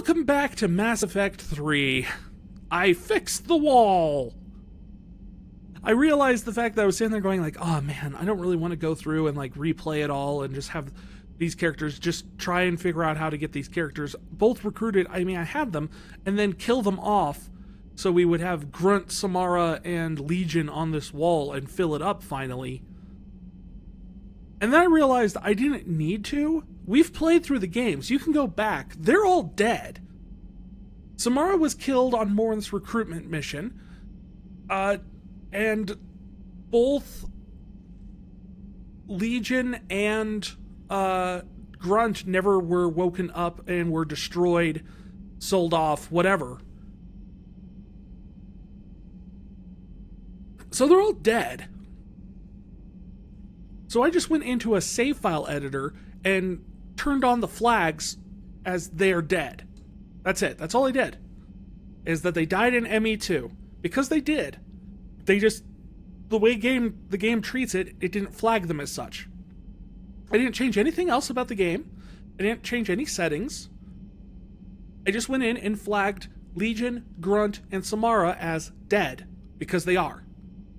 Welcome back to Mass Effect 3. I fixed the wall. I realized the fact that I was sitting there going like, oh man, I don't really want to go through and like replay it all and just have these characters, just try and figure out how to get these characters both recruited. I mean, I had them and then kill them off so we would have Grunt, Samara, and Legion on this wall and fill it up finally. And then I realized I didn't need to. We've played through the games. You can go back. They're all dead. Samara was killed on Morn's recruitment mission. And both Legion and Grunt never were woken up and were destroyed, sold off, whatever. So they're all dead. So I just went into a save file editor and turned on the flags as they are dead. That's it. That's all I did. Is that they died in ME2. Because they did. They just, the way the game treats it, it didn't flag them as such. I didn't change anything else about the game. I didn't change any settings. I just went in and flagged Legion, Grunt, and Samara as dead. Because they are.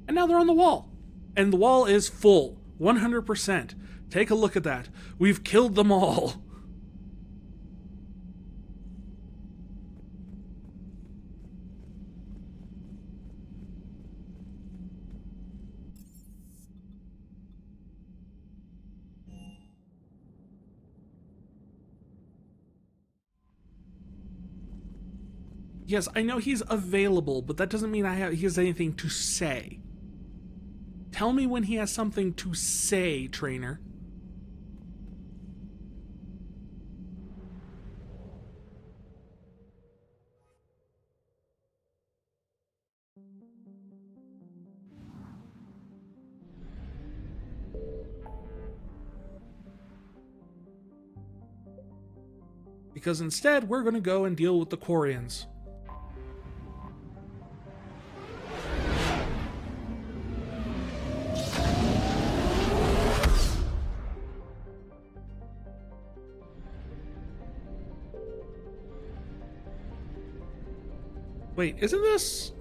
And now they're on the wall. And the wall is full. 100%. Take a look at that. We've killed them all. Yes, I know he's available, but that doesn't mean he has anything to say. Tell me when he has something to say, trainer. Because instead, we're going to go and deal with the Quarians. Wait, isn't this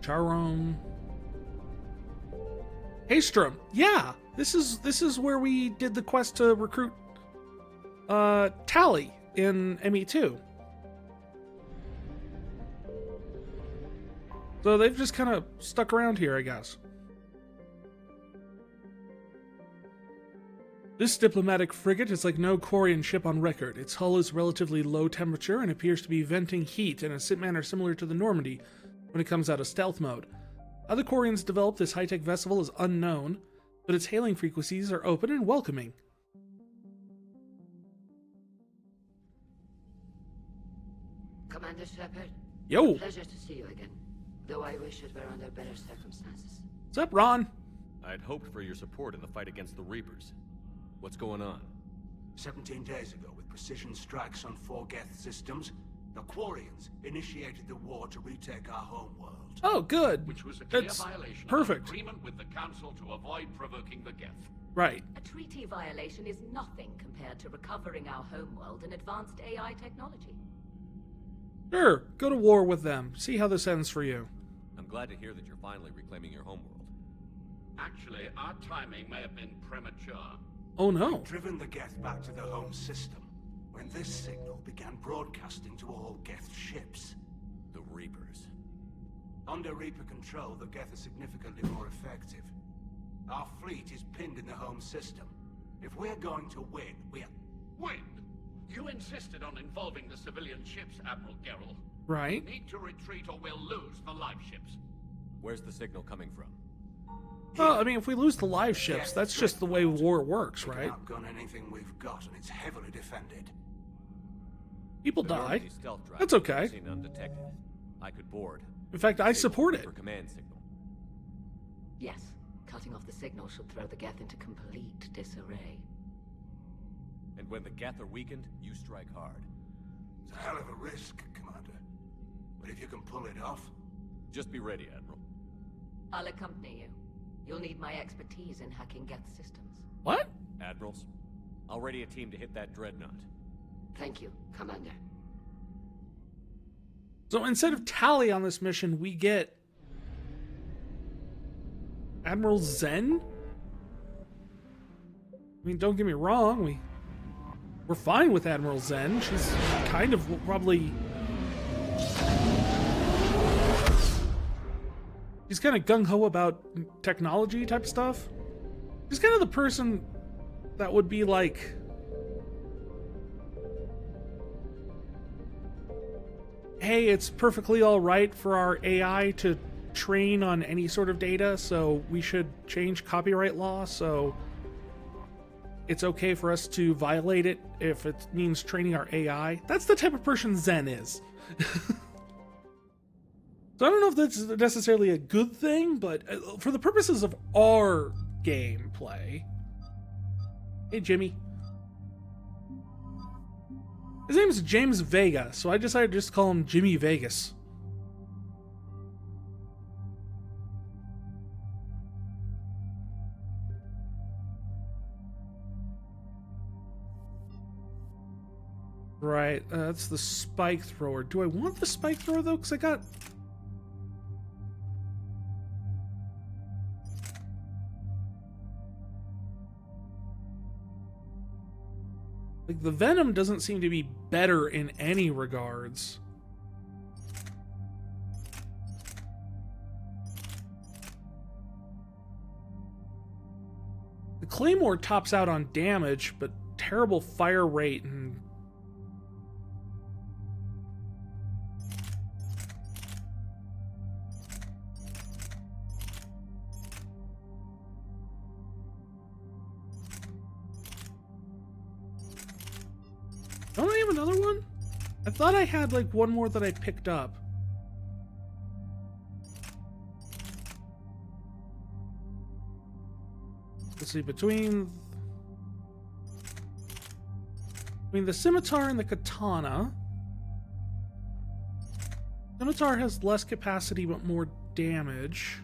Charon? Haystrom. Yeah, this is where we did the quest to recruit Tally in ME2. So they've just kind of stuck around here, I guess. This diplomatic frigate is like no Quarian ship on record. Its hull is relatively low temperature and appears to be venting heat in a manner similar to the Normandy when it comes out of stealth mode. How the Quarians developed this high-tech vessel is unknown, but its hailing frequencies are open and welcoming. Commander Shepard. Yo! Pleasure to see you again, though I wish it were under better circumstances. What's up, Ron? I'd hoped for your support in the fight against the Reapers. What's going on? 17 days ago, with precision strikes on 4 Geth systems, the Quarians initiated the war to retake our homeworld. Oh, good. Which was a clear That's violation perfect. of agreement with the Council to avoid provoking the Geth. Right. A treaty violation is nothing compared to recovering our homeworld and advanced AI technology. Sure, go to war with them. See how this ends for you. I'm glad to hear that you're finally reclaiming your homeworld. Actually, our timing may have been premature. Oh no. Driven the Geth back to the home system when this signal began broadcasting to all Geth ships. The Reapers. Under Reaper control, the Geth are significantly more effective. Our fleet is pinned in the home system. If we're going to win, Win! You insisted on involving the civilian ships, Admiral Gerrel. Right. Need to retreat or we'll lose the live ships. Where's the signal coming from? Well, I mean, if we lose the live ships, that's just the way war works, We right? can outgun anything we've got, and it's heavily defended. People The die. Normandy stealth drive That's okay. was seen undetected. I could board. In fact, I support it. For command signal. Yes, cutting off the signal should throw the Geth into complete disarray. And when the Geth are weakened, you strike hard. It's a hell of a risk, Commander. But if you can pull it off... Just be ready, Admiral. I'll accompany you. You'll need my expertise in hacking Geth systems. What? Admirals, I'll ready a team to hit that dreadnought. Thank you, Commander. So instead of Tally on this mission, we get Admiral Zen? I mean, don't get me wrong, we're fine with Admiral Zen. She's kind of probably... She's kind of gung-ho about technology type stuff. She's kind of the person that would be like... Hey, it's perfectly all right for our AI to train on any sort of data, so we should change copyright law, so it's okay for us to violate it if it means training our AI. That's the type of person Zen is. So I don't know if that's necessarily a good thing, but for the purposes of our gameplay... Hey, Jimmy. His name is James Vega, so I decided to just call him Jimmy Vegas. Right, that's the spike thrower. Do I want the spike thrower, though? Because I got... Like, the Venom doesn't seem to be better in any regards. The Claymore tops out on damage, but terrible fire rate and... Don't I have another one? I thought I had like one more that I picked up. Let's see, between the scimitar and the katana. Scimitar has less capacity but more damage.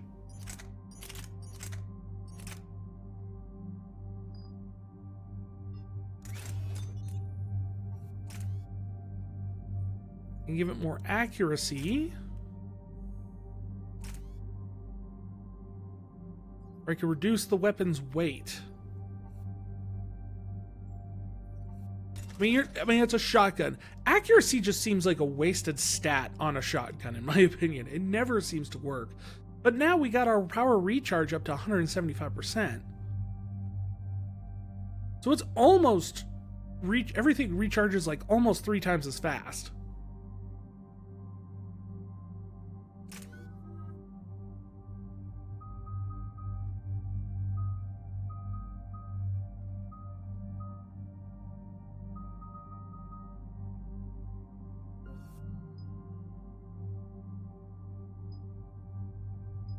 And give it more accuracy. Or I can reduce the weapon's weight. I mean, it's a shotgun. Accuracy just seems like a wasted stat on a shotgun, in my opinion. It never seems to work. But now we got our power recharge up to 175%. So it's almost... everything recharges like almost 3 times as fast.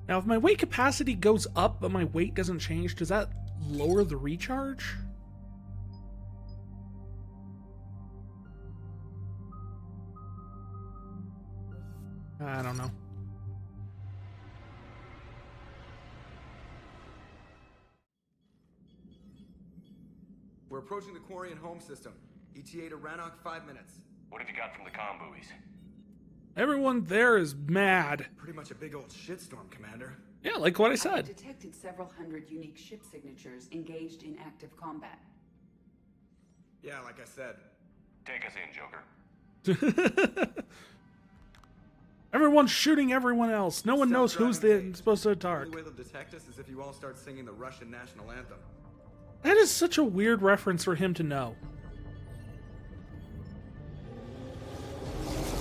Now, if my weight capacity goes up, but my weight doesn't change, does that lower the recharge? I don't know. We're approaching the quarry and home system. ETA to Rannoch, 5 minutes. What have you got from the comm buoys? Everyone there is mad. Pretty much a big old shitstorm, Commander. Yeah, like what I I've said. detected several hundred unique ship signatures engaged in active combat. Yeah, like I said. Take us in, Joker. Everyone's shooting everyone else. No one knows who's supposed to The attack. only way they'll detect us is if you all start singing the Russian national anthem. That is such a weird reference for him to know.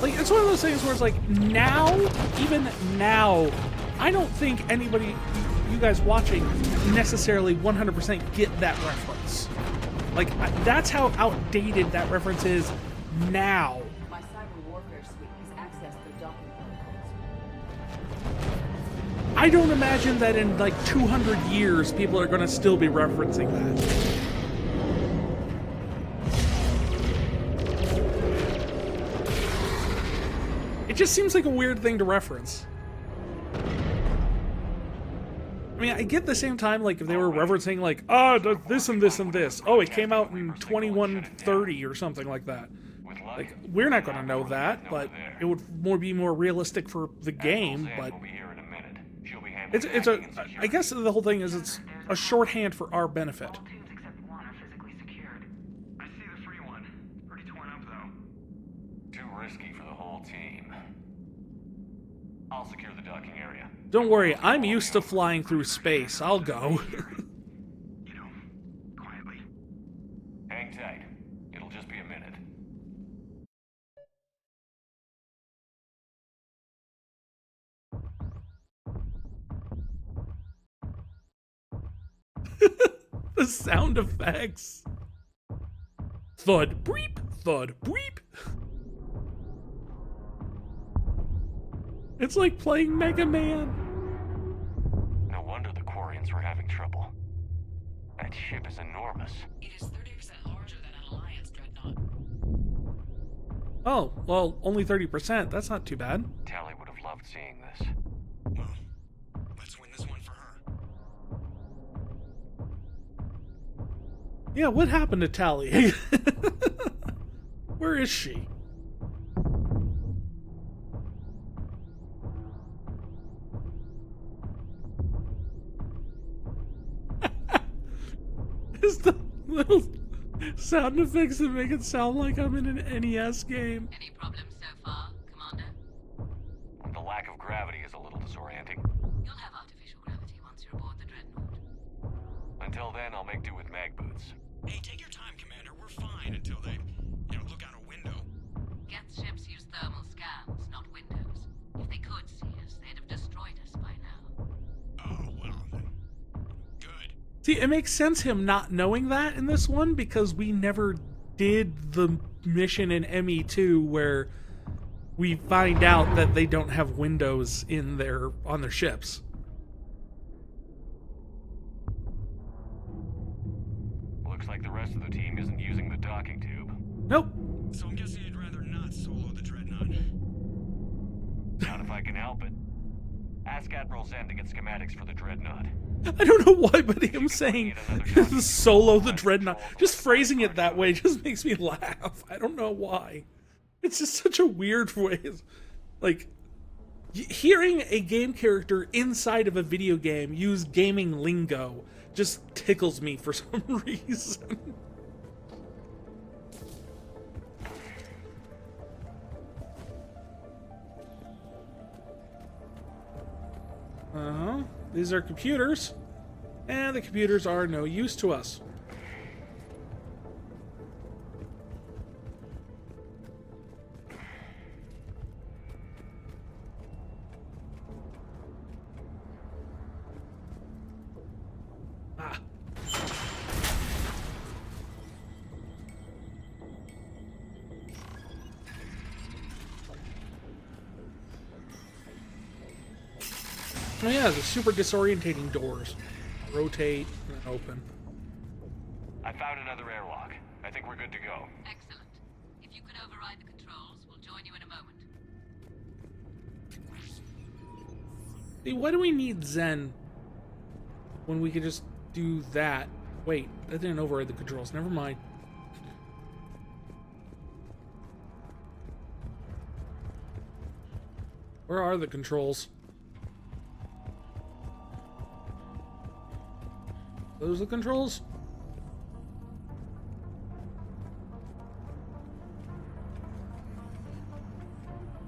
Like, it's one of those things where it's like, now, even now, I don't think anybody, you guys watching, necessarily 100% get that reference. Like, that's how outdated that reference is now. My cyber warfare suite has access to docking protocols. I don't imagine that in like 200 years, people are going to still be referencing that. It just seems like a weird thing to reference. I mean, I get the same time, like, if they were referencing, like, this and this and this. Oh, it came out in 2130 or something like that. Like, we're not going to know that, but it would be more realistic for the game, but... I guess the whole thing is it's a shorthand for our benefit. All tunes except one are physically secured. I see the free one. Pretty torn up, though. Too risky for the whole team. I'll secure the docking area. Don't worry, I'm used to flying through space. I'll go. You know, quietly. Hang tight. It'll just be a minute. The sound effects. Thud, breep, thud, breep. It's like playing Mega Man. No wonder the Quarians were having trouble. That ship is enormous. It is 30% larger than an Alliance dreadnought. Oh, well, only 30%. That's not too bad. Tally would have loved seeing this. Well, let's win this one for her. Yeah, what happened to Tally? Where is she? Is the little sound effects that make it sound like I'm in an NES game? Any problems so far, Commander? The lack of gravity is a little disorienting. You'll have artificial gravity once you're aboard the Dreadnought. Until then, I'll make do with mag boots. Hey, take your time, Commander. We're fine until they, look out a window. Geth ships use thermal scans, not windows. If they could see us, they'd have destroyed us by now. Oh, well, then. Good. See, it makes sense him not knowing that in this one because we never did the mission in ME2 where we find out that they don't have windows on their ships. Looks like the rest of the team isn't using the docking tube. Nope. So I'm guessing you'd rather not solo the Dreadnought. Not if I can help it. Ask Admiral Zen to get schematics for the Dreadnought. I don't know why, but him saying solo the Dreadnought, just phrasing it that way just makes me laugh. I don't know why. It's just such a weird way. Like, hearing a game character inside of a video game use gaming lingo just tickles me for some reason. These are computers, and the computers are no use to us. Ah. Oh yeah, the super disorientating doors. Rotate and then open. I found another airlock. I think we're good to go. Excellent. If you can override the controls, we'll join you in a moment. See, why do we need Zen when we could just do that? Wait, that didn't override the controls. Never mind. Where are the controls? Those are the controls?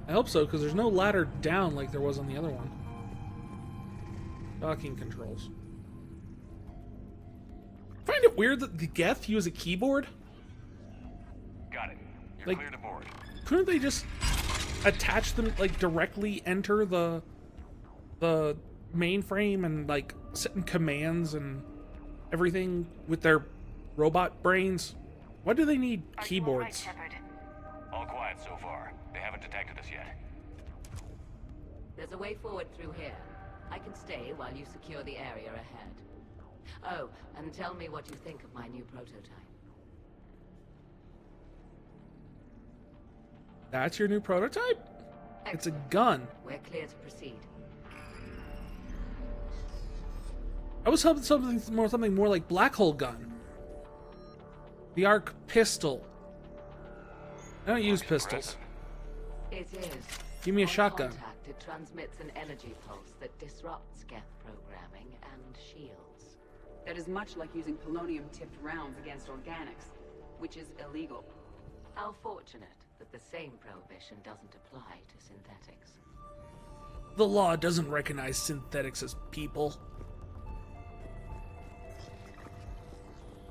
I hope so, because there's no ladder down like there was on the other one. Docking controls. I find it weird that the Geth use a keyboard. Got it. You're Like- clear to board. Couldn't they just attach them, like, directly enter the mainframe and, like, set in commands and everything with their robot brains? Why do they need keyboards? All quiet so far. They haven't detected us yet. There's a way forward through here. I can stay while you secure the area ahead. Oh, and tell me what you think of my new prototype. That's your new prototype? It's a Excellent. gun. We're clear to proceed. I was hoping something more like Black Hole Gun. The arc pistol. I don't use pistols. It is. Give me a On shotgun. Contact, it transmits an energy pulse that disrupts Geth programming and shields. That is much like using polonium-tipped rounds against organics, which is illegal. How fortunate that the same prohibition doesn't apply to synthetics. The law doesn't recognize synthetics as people.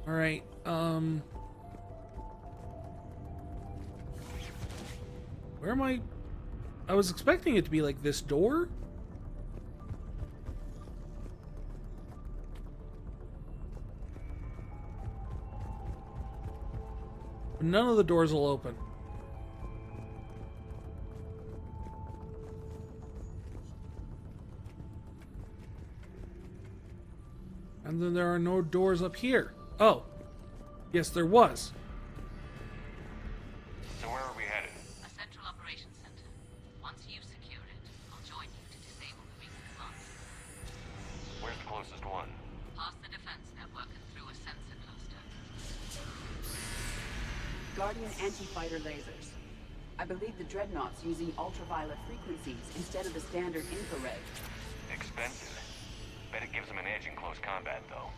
Alright, where am I? I was expecting it to be like this door. But none of the doors will open. And then there are no doors up here. Oh. Yes, there was. So where are we headed? A central operations center. Once you've secured it, I'll join you to disable the Reaper commands. Where's the closest one? Past the defense network and through a sensor cluster. Guardian anti-fighter lasers. I believe the Dreadnought's using ultraviolet frequencies instead of the standard infrared. Expensive. Bet it gives them an edge in close combat, though.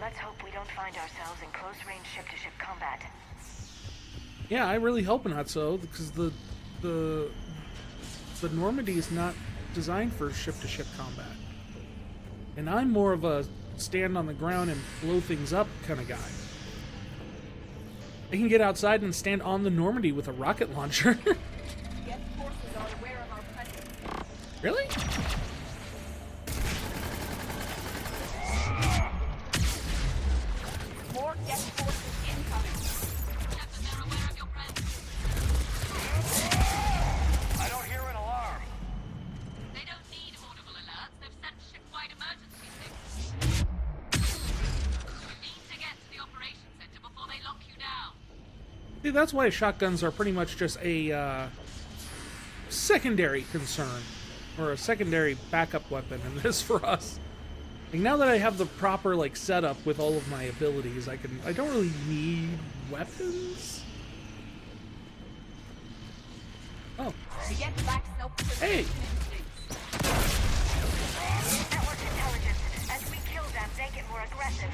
Let's hope we don't find ourselves in close-range ship-to-ship combat. Yeah, I really hope not so, because the Normandy is not designed for ship-to-ship combat. And I'm more of a stand on the ground and blow things up kind of guy. I can get outside and stand on the Normandy with a rocket launcher. Geth forces are aware of our presence. Really? More Geth forces incoming. Captain, they're aware of your presence. I don't hear an alarm. They don't need audible alerts. They've sent ship-wide emergency signals. You need to get to the operations center before they lock you down. See, that's why shotguns are pretty much just a secondary concern, or a secondary backup weapon in this for us. Like, now that I have the proper setup with all of my abilities, I don't really need weapons. Oh. The Geth lack Hey. Network intelligence. As we kill them, they get more aggressive.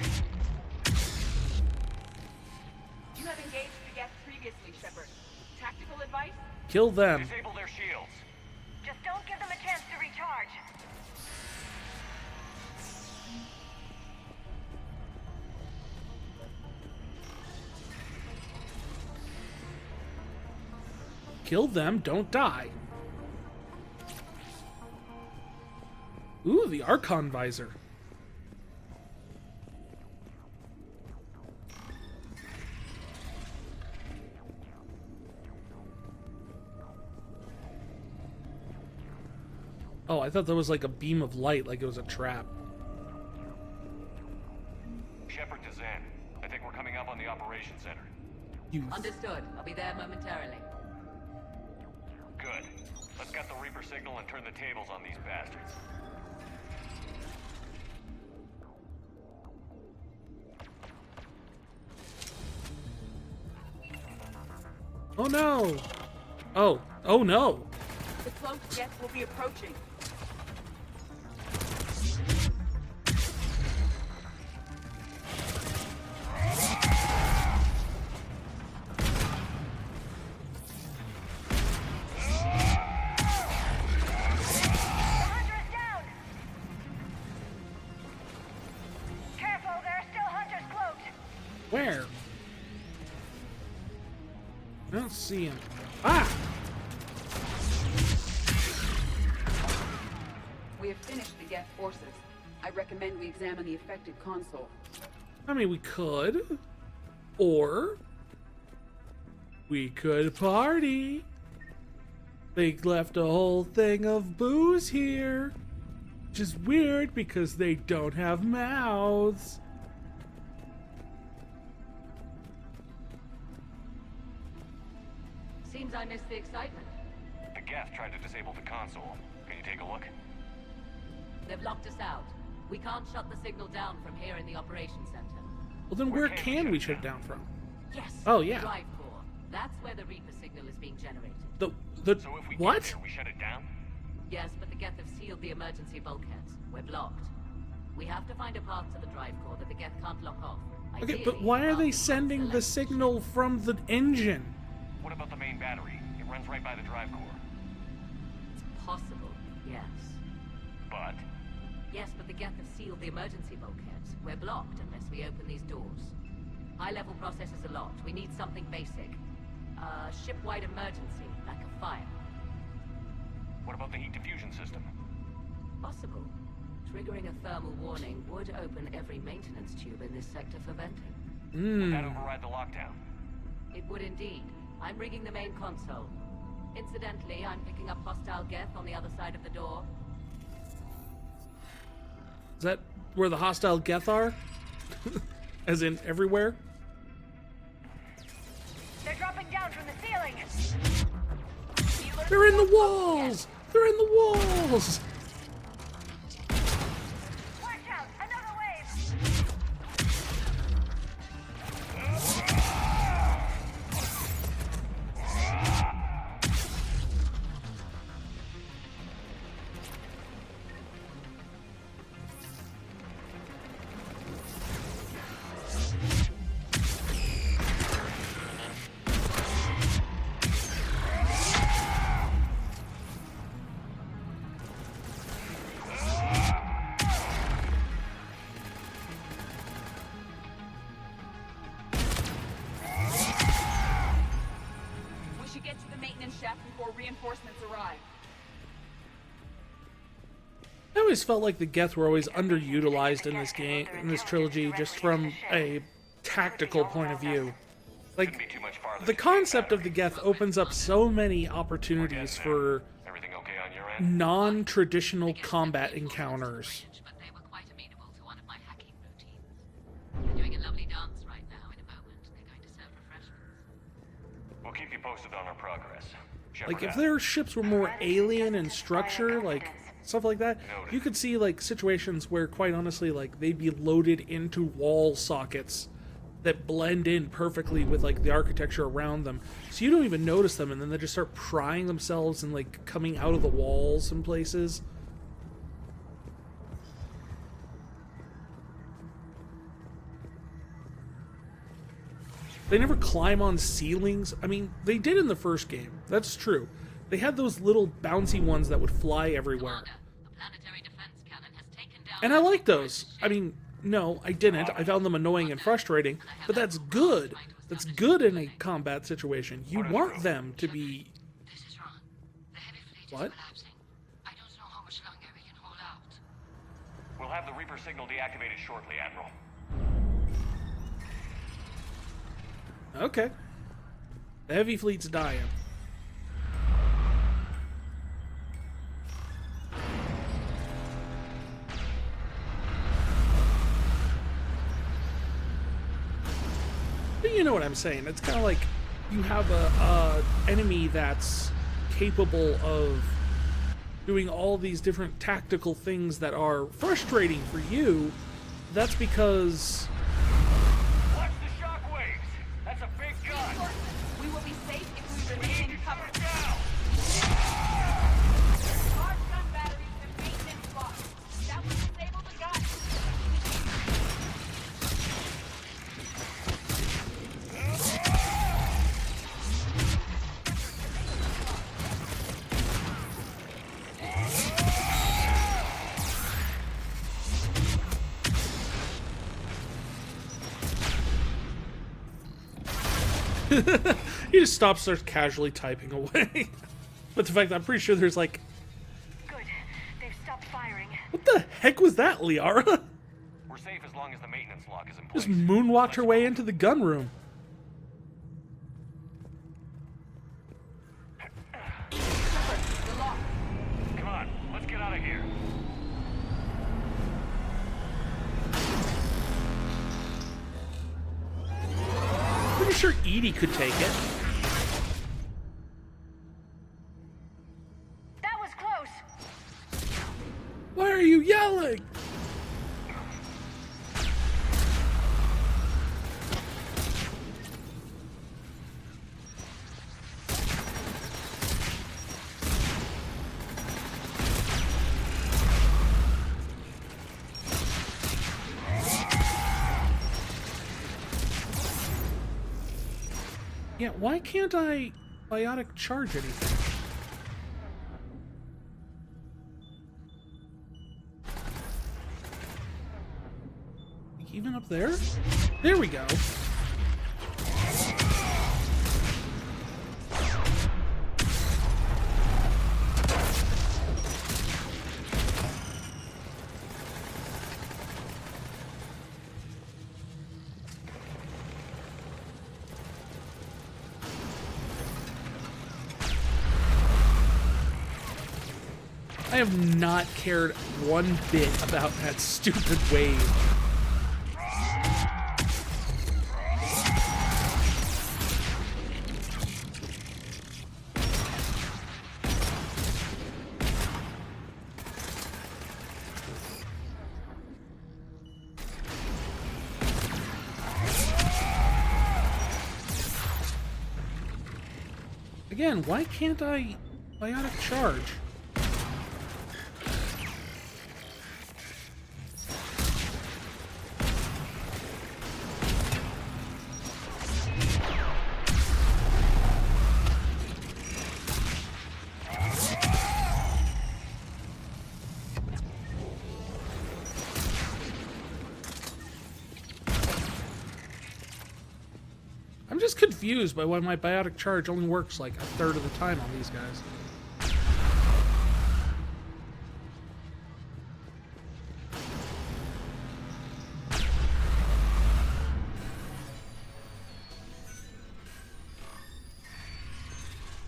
You have engaged the Geth previously, Shepard. Tactical advice? Kill them. Disable their shields. Just don't give them a chance to recharge. Kill them, don't die. Ooh, the Archon visor. Oh, I thought that was like a beam of light, like it was a trap. Shepard to Zen. I think we're coming up on the operations center. You. Understood. I'll be there momentarily. Good. Let's get the Reaper signal and turn the tables on these bastards. Oh no! Oh no! The cloaked Geth will be approaching. Where? I don't see him. Ah! We have finished the Geth forces. I recommend we examine the affected console. I mean, we could. Or we could party. They left a whole thing of booze here. Which is weird because they don't have mouths. Seems I missed the excitement. The Geth tried to disable the console. Can you take a look? They've locked us out. We can't shut the signal down from here in the operations center. Well, then where can we shut it down from? Yes. Oh, yeah. The drive core. That's where the Reaper signal is being generated. The So if we what? get there, we shut it down? Yes, but the Geth have sealed the emergency bulkheads. We're blocked. We have to find a path to the drive core that the Geth can't lock off. Okay, but why are they sending the signal from the engine? What about the main battery? It runs right by the drive core. It's possible, yes. But Yes, but the Geth have sealed the emergency bulkheads. We're blocked unless we open these doors. High-level processes are locked. We need something basic. Ship-wide emergency, like a fire. what about the heat diffusion system? Possible. Triggering a thermal warning would open every maintenance tube in this sector for venting. Would that override the lockdown? It would indeed. I'm rigging the main console. Incidentally, I'm picking up hostile Geth on the other side of the door. Is that where the hostile Geth are? As in everywhere? They're dropping down from the ceiling. They're in the walls! They're in the walls! Watch out! Another wave! We should get to the maintenance shaft before reinforcements arrive. I always felt like the Geth were always underutilized in this game, in this trilogy, just from a tactical point of view. Like, Couldn't be too much farther the to concept main of the Geth opens up so many opportunities for Everything okay on your end? non-traditional combat encounters. But they were quite amenable to one of my hacking routines. They're doing a lovely dance right now. In a moment, they're going to serve refreshments. We'll keep you posted on our progress. Like, Shepard if out. their ships were more alien in structure, like, stuff like that, you could see, like, situations where, quite honestly, like, they'd be loaded into wall sockets that blend in perfectly with, like, the architecture around them. So you don't even notice them, and then they just start prying themselves and, like, coming out of the walls in places. They never climb on ceilings. I mean, they did in the first game. That's true. They had those little bouncy ones that would fly everywhere. The planetary defense cannon has taken down. And I like those. I mean, no, I didn't. I found them annoying and frustrating, but that's good. That's good in a combat situation. You want them to be... This is wrong. The heavy fleet What? is collapsing. I don't know how much longer we can hold out. We'll have the Reaper signal deactivated shortly, Admiral. Okay. The heavy fleet's dying. But you know what I'm saying. It's kind of like you have a enemy that's capable of doing all these different tactical things that are frustrating for you. That's because... Watch the shockwaves! That's a big gun! We will be safe if we remain in cover. Down! Large gun batteries and maintenance blocks. That will disable the gun. He just stops, starts casually typing away. But the fact that I'm pretty sure there's like... Good. They've stopped firing. What the heck was that, Liara? We're safe as long as the maintenance lock is in place. Just moonwalked her way into the gun room. The lock. Come on, let's get out of here. Pretty sure Edie could take it. That was close. Why are you yelling? Yeah, why can't I biotic charge anything? Even up there? There we go. I have not cared one bit about that stupid wave. Again, why can't I biotic charge? I'm just confused by why my biotic charge only works like a third of the time on these guys.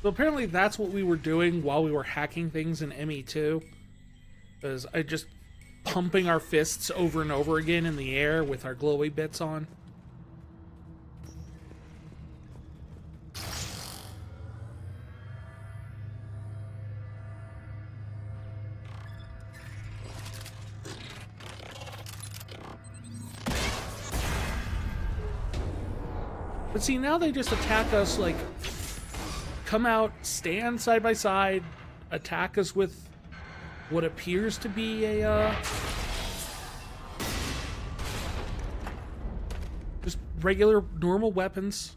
So apparently that's what we were doing while we were hacking things in ME2. Because I just pumping our fists over and over again in the air with our glowy bits on. But see, now they just attack us, like, come out, stand side by side, attack us with what appears to be a, just regular, normal weapons.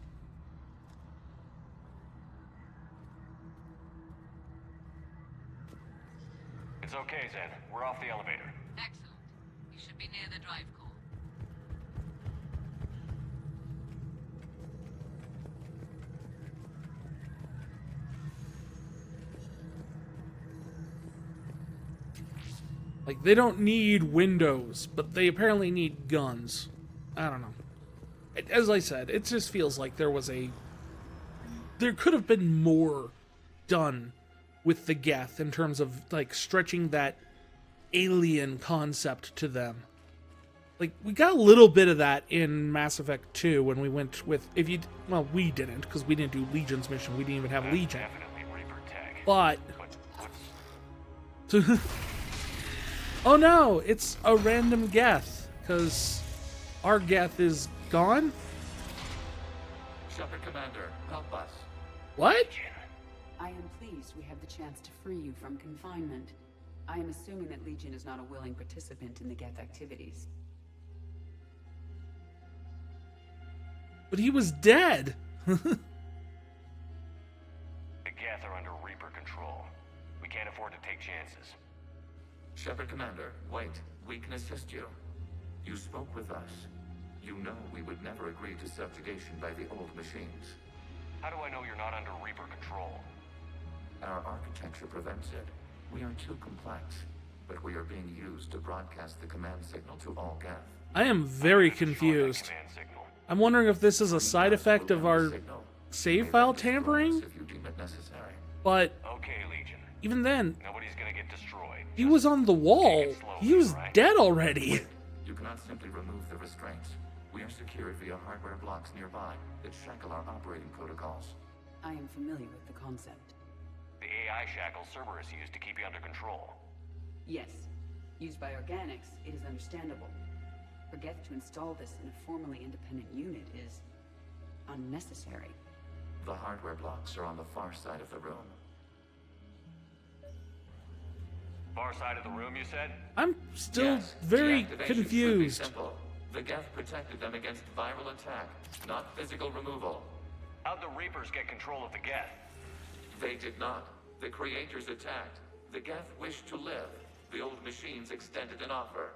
It's okay, Zen. We're off the elevator. Excellent. You should be near the drive core. Like, they don't need windows, but they apparently need guns. I don't know. As I said, it just feels like there could have been more done with the Geth in terms of, like, stretching that alien concept to them. Like, we got a little bit of that in Mass Effect 2 when we went with, well, we didn't, because we didn't do Legion's mission. We didn't even have Legion. Definitely Reaper tech. But... Oh no, it's a random Geth, because our Geth is gone? Shepard Commander, help us. What? I am pleased we have the chance to free you from confinement. I am assuming that Legion is not a willing participant in the Geth activities. But he was dead! The Geth are under Reaper control. We can't afford to take chances. Shepard Commander, wait. We can assist you. You spoke with us. You know we would never agree to subjugation by the old machines. How do I know you're not under Reaper control? Our architecture prevents it. We are too complex, but we are being used to broadcast the command signal to all Geth. I am very confused. Command signal. I'm wondering if this is a side effect of our save file tampering? If you deem it necessary. But Okay, Legion. even then, Nobody's gonna get destroyed. he was on the wall. He was dead already. You cannot simply remove the restraints. We are secured via hardware blocks nearby that shackle our operating protocols. I am familiar with the concept. The AI shackle Cerberus used to keep you under control. Yes. Used by organics, it is understandable. For Geth to install this in a formally independent unit is unnecessary. The hardware blocks are on the far side of the room. Far side of the room, you said? I'm still Yes, very deactivation should be confused. simple. The Geth protected them against viral attack, not physical removal. How'd the Reapers get control of the Geth? They did not. The creators attacked. The Geth wished to live. The old machines extended an offer.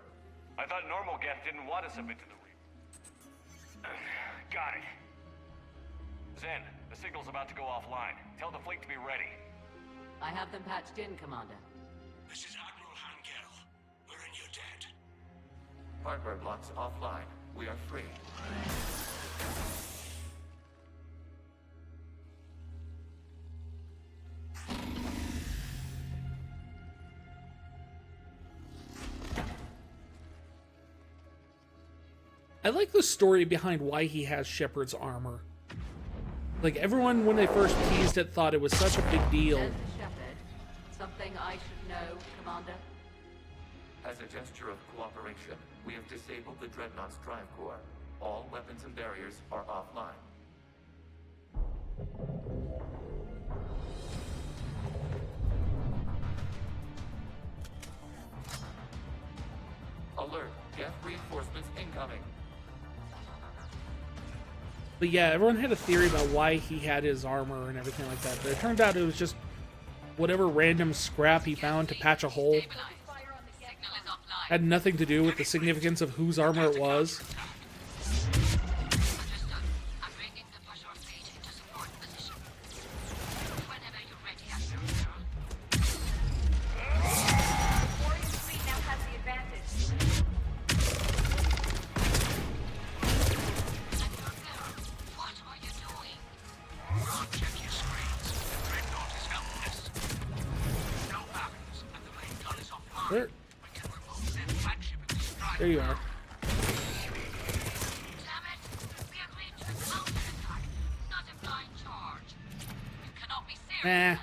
I thought normal Geth didn't want to submit to the Reapers. Got it. Zen, the signal's about to go offline. Tell the fleet to be ready. I have them patched in, Commander. This is Admiral Hangel. We're in your debt. Hardware blocks offline. We are free. I like the story behind why he has Shepard's armor. Like, everyone, when they first teased it, thought it was such a big deal. Says to Shepard, something I should know, Commander? As a gesture of cooperation, we have disabled the Dreadnought's drive core. All weapons and barriers are offline. Alert! Geth reinforcements incoming. But yeah, everyone had a theory about why he had his armor and everything like that. But it turned out it was just whatever random scrap he found to patch a hole. Had nothing to do with the significance of whose armor it was. There you are. Nah.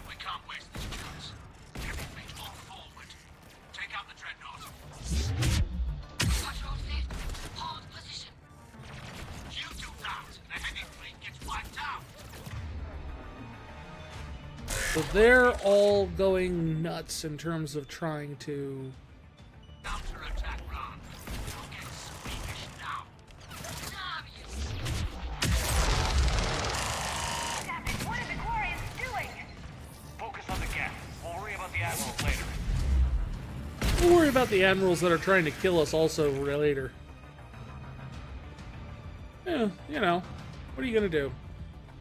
We can't waste this chance. Every fleet all forward. Take out the Dreadnought. Hold position. You do that, and the heavy fleet gets wiped out. So they're all going nuts in terms of trying to... Counterattack run. Don't get squeamish now. Damn it, what are the Glorious doing? Focus on the Geth. We'll worry about the Admirals later. We'll worry about the admirals that are trying to kill us also later. Yeah, you know, what are you gonna do?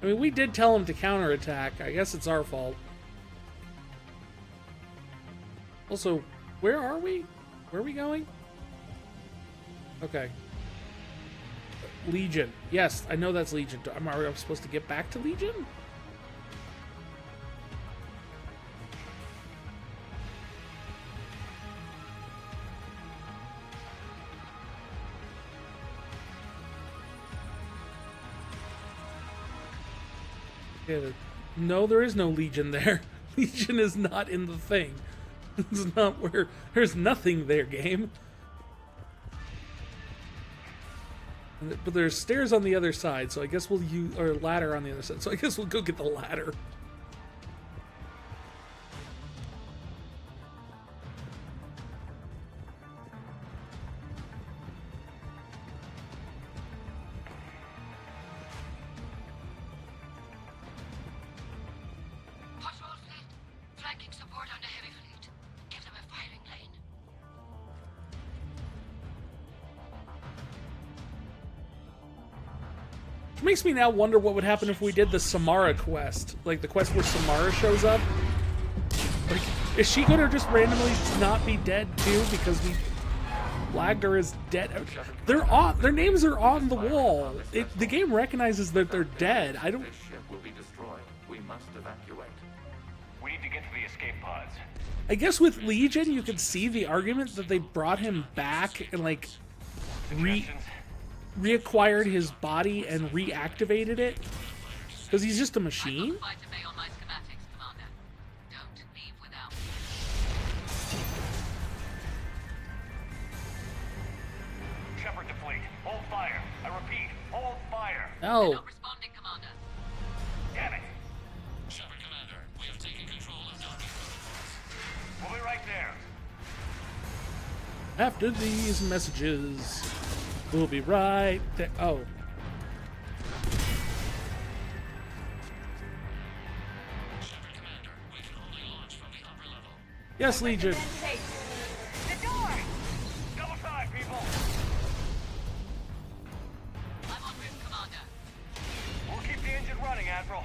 I mean, we did tell them to counterattack. I guess it's our fault. Also, where are we? Where are we going? Okay. Legion. Yes, I know that's Legion. Am I supposed to get back to Legion? Yeah, no, there is no Legion there. Legion is not in the thing. It's not where... There's nothing there, game. But there's stairs on the other side, so I guess we'll use... Or ladder on the other side, so I guess we'll go get the ladder. Makes me now wonder what would happen if we did the Samara quest. Like, the quest where Samara shows up. Like, is she gonna just randomly not be dead, too? Because we flagged her as dead. Their names are on the wall. The game recognizes that they're dead. I don't... This ship will be destroyed. We must evacuate. We need to get to the escape pods. I guess with Legion, you could see the argument that they brought him back and, like, reacquired his body and reactivated it because he's just a machine. Shepard to fleet. Hold fire. I repeat, hold fire. No. Not responding, Commander. Damn it. Shepard Commander, we have taken control of Darby. We'll be right there. After these messages, we'll be right there. Oh. Yes, Legion. The door! Double time, people! I'm on route, Commander. We'll keep the engine running, Admiral.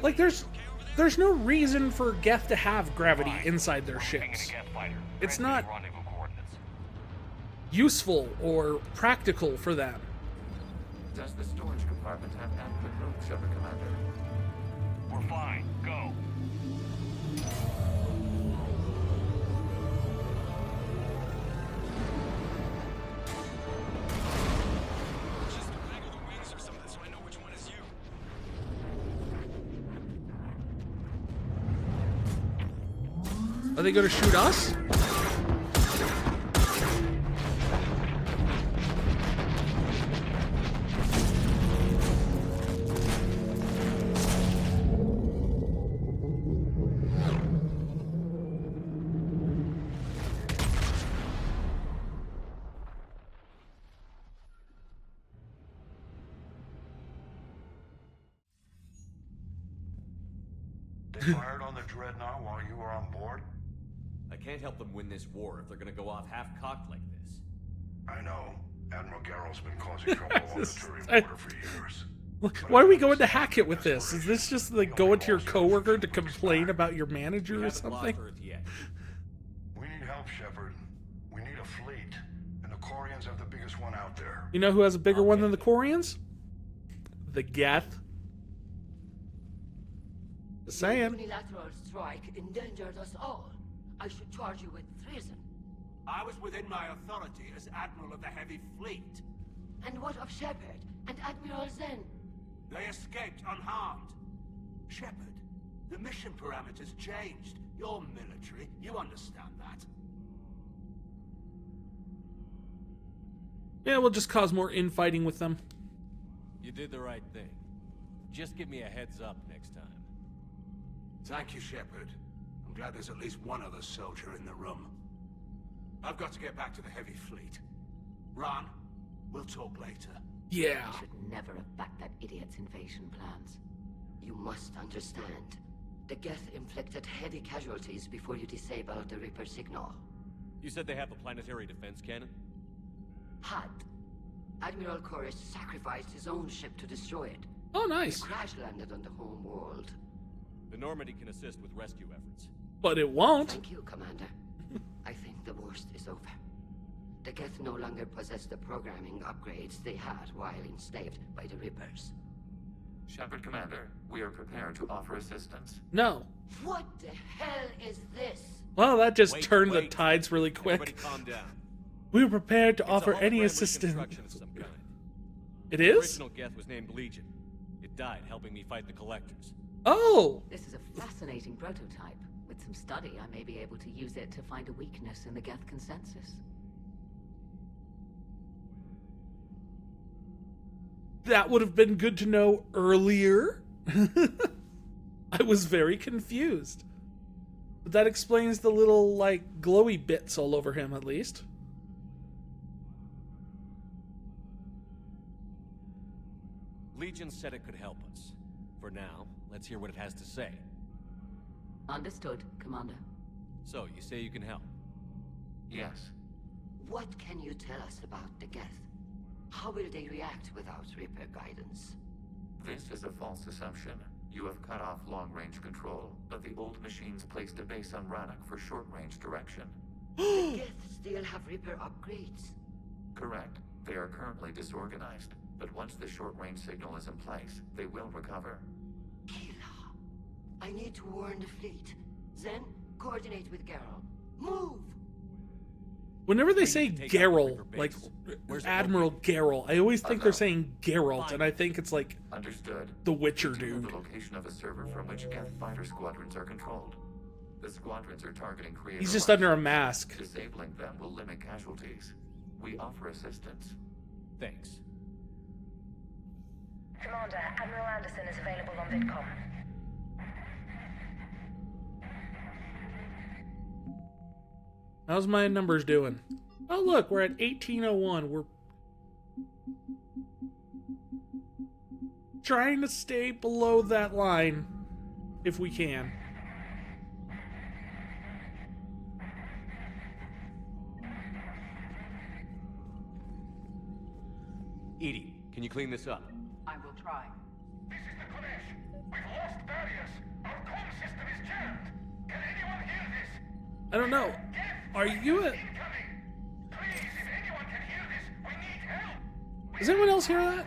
Like, there's no reason for Geth to have gravity inside their Pinging a ships. Geth fighter. It's Transmitting not rendezvous coordinates. useful or practical for them. Does the storage compartment have adequate room, Shepard Commander? We're fine. Go. Just waggle the wings or something so I know which one is you. Are they going to shoot us? They fired on the Dreadnought while you were on board? I can't help them win this war if they're gonna go off half-cocked like this. I know. Admiral Garrow's been causing trouble on the Turian border for years. Why are we going to hack it with this? Is this just like going to your coworker to complain about your manager or We haven't something? lost Earth yet. We need help, Shepard. We need a fleet. And the Quarians have the biggest one out there. You know who has a bigger one than the Quarians? The Geth. Just saying. Unilateral strike endangered us all. I should charge you with treason. I was within my authority as Admiral of the Heavy Fleet. And what of Shepard and Admiral Zen? They escaped unharmed. Shepard, the mission parameters changed. You're military, you understand that. Yeah, we'll just cause more infighting with them. You did the right thing. Just give me a heads up next time. Thank you, Shepard. I'm glad there's at least one other soldier in the room. I've got to get back to the Heavy Fleet. Ron, we'll talk later. Yeah. I should never have backed that idiot's invasion plans. You must understand. The Geth inflicted heavy casualties before you disabled the Reaper signal. You said they have a planetary defense cannon? Had. Admiral Koris sacrificed his own ship to destroy it. Oh, nice. It crash landed on the home world. The Normandy can assist with rescue efforts. But it won't. Thank you, Commander. I think the worst is over. The Geth no longer possess the programming upgrades they had while enslaved by the Reapers. Shepard Commander, we are prepared to offer assistance. No. What the hell is this? Well, that just Wait, turned the wait. tides really Everybody quick. calm down. We were prepared to It's a offer any hologram assistance. reconstruction of some kind. It The is? original Geth was named Legion. It died helping me fight the Collectors. Oh! This is a fascinating prototype. With some study, I may be able to use it to find a weakness in the Geth consensus. That would have been good to know earlier. I was very confused. But that explains the little, like, glowy bits all over him, at least. Legion said it could help us. For now, let's hear what it has to say. Understood, Commander. So, you say you can help? Yes. What can you tell us about the Geth? How will they react without Reaper guidance? This is a false assumption. You have cut off long-range control, but the old machines placed a base on Rannoch for short-range direction. The Geth still have Reaper upgrades. Correct. They are currently disorganized, but once the short-range signal is in place, they will recover. Kila, I need to warn the fleet. Zen, coordinate with Garrow. Move! Whenever they We say need to take out Geralt, Reaper like base. Where's it Admiral Geralt, I always think they're Unknown. saying Geralt, and I think it's like Understood. the Witcher We do know dude. the location of a server from which Geth fighter squadrons are controlled. The squadrons are targeting creator He's just life under a ships. mask. Disabling them will limit casualties. We offer assistance. Thanks. Commander, Admiral Anderson is available on VidCom. How's my numbers doing? Oh, look, we're at 1801. We're trying to stay below that line if we can. Edie, can you clean this up? I will try. This is the Kodesh. We've lost barriers. Our comm system is jammed. Can anyone hear this? I don't know. Are you a... Please, if anyone can hear this, we need help. Does anyone else hear that?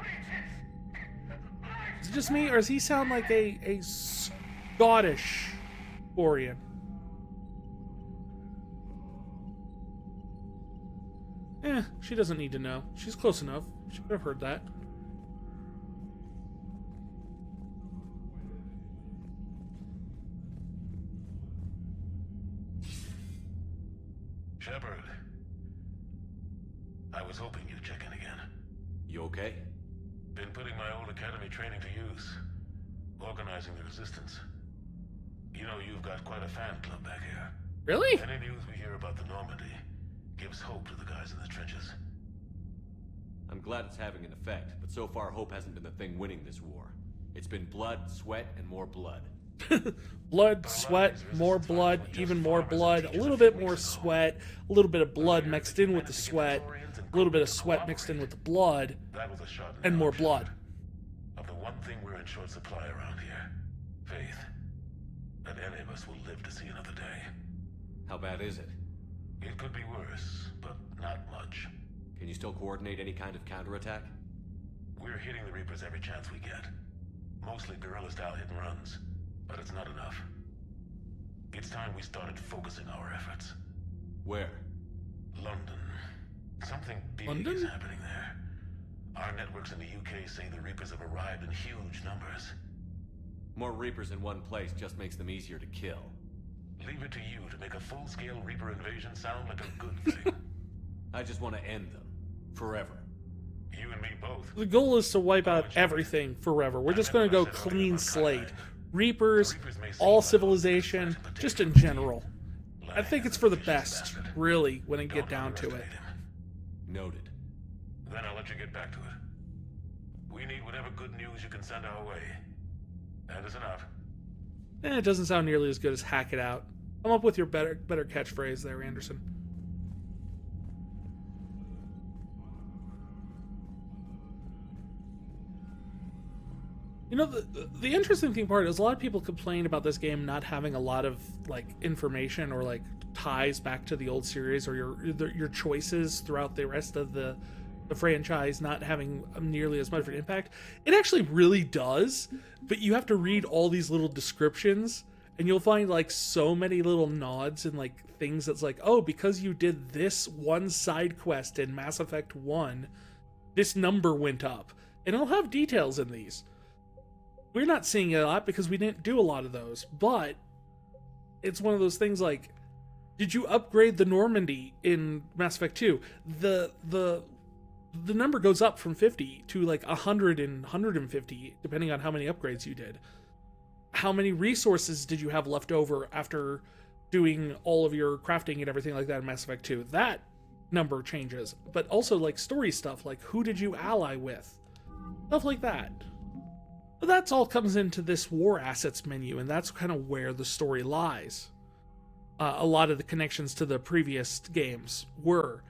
Is it just me, or does he sound like a Scottish Quarian? She doesn't need to know. She's close enough. She could have heard that. Shepard. I was hoping you'd check in again. You okay? Been putting my old academy training to use. Organizing the resistance. You know, you've got quite a fan club back here. Really? Any news we hear about the Normandy gives hope to the guys in the trenches. I'm glad it's having an effect, but so far hope hasn't been the thing winning this war. It's been blood, sweat, and more blood. Blood, sweat, more blood, even more blood, a little bit more sweat, a little bit of blood mixed in with the sweat, a little bit of sweat mixed in with the blood, and more blood. Of the one thing we're in short supply around here, faith. That any of us will live to see another day. How bad is it? It could be worse, but not much. Can you still coordinate any kind of counterattack? We're hitting the Reapers every chance we get. Mostly guerrilla-style hit-and-runs, but it's not enough. It's time we started focusing our efforts. Where? London. Something big London? is happening there. Our networks in the UK say the Reapers have arrived in huge numbers. More Reapers in one place just makes them easier to kill. Leave it to you to make a full-scale Reaper invasion sound like a good thing. I just want to end them. Forever. You and me both. The goal is to wipe out everything forever. We're just going to go clean slate. Reapers, all civilization, just in general. I think it's for the best, really, when it get down to it. Noted. Then I'll let you get back to it. We need whatever good news you can send our way. That is enough. It doesn't sound nearly as good as hack it out. Come up with your better catchphrase there, Anderson. You know, the interesting thing part is a lot of people complain about this game not having a lot of like information or like ties back to the old series, or your choices throughout the rest of the franchise not having nearly as much of an impact. It actually really does, but you have to read all these little descriptions and you'll find like so many little nods and like things that's like, oh, because you did this one side quest in Mass Effect 1, this number went up. And it'll have details in these. We're not seeing it a lot because we didn't do a lot of those, but it's one of those things like, did you upgrade the Normandy in Mass Effect 2? The number goes up from 50 to like 100 and 150, depending on how many upgrades you did. How many resources did you have left over after doing all of your crafting and everything like that in Mass Effect 2? That number changes, but also like story stuff, like who did you ally with? Stuff like that. But that's all comes into this war assets menu, and that's kind of where the story lies. A lot of the connections to the previous games were